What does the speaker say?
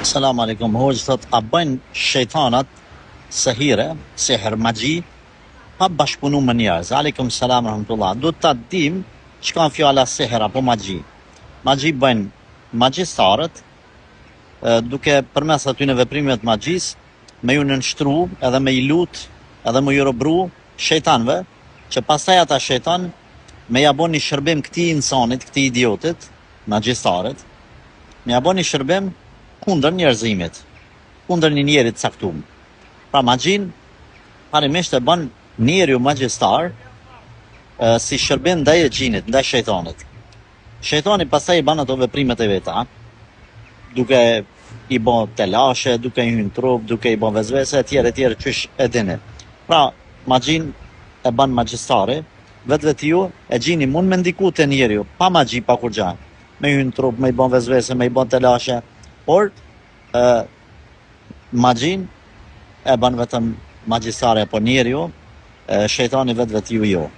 Selam aleikum. Hoxh thot, a bëjnë shejtanat seher, magji, pa bashkëpunu me njerëz? Aleikum selam rahmetullah. Do ta dim çka fjala seher apo magji. Magji bëjnë magjistarët, duke përmes atyre veprimeve të magjisë me ju nënshtru edhe me i lut edhe me ju robru shejtanëve, që pastaj ata shejtan me ja bën një shërbim këtij insanit, këtij idiotit, magjistarët, me ja bën një shërbim kundër njerëzimit, kundër një njeri të caktuar. Pra magjin, parimisht e bën njeriu magjistar si shërbim ndaj e gjinit, ndaj shejtanit. Shejtani pastaj i bën ato veprimet e veta, duke i bën telashe, duke i hyrë në trup, duke i bën vezvese, etj, çish e dini. Pra magjin e bën magjistari, vetvetiu e gjini mund me ndiku te njeriu, pa magji, pa kur gjë. Me hyrë në trup, me i bën vezvese, me i bën telashe, por magjin e bën vetëm magjistari apo njeriu, shejtani vetvetiu jo.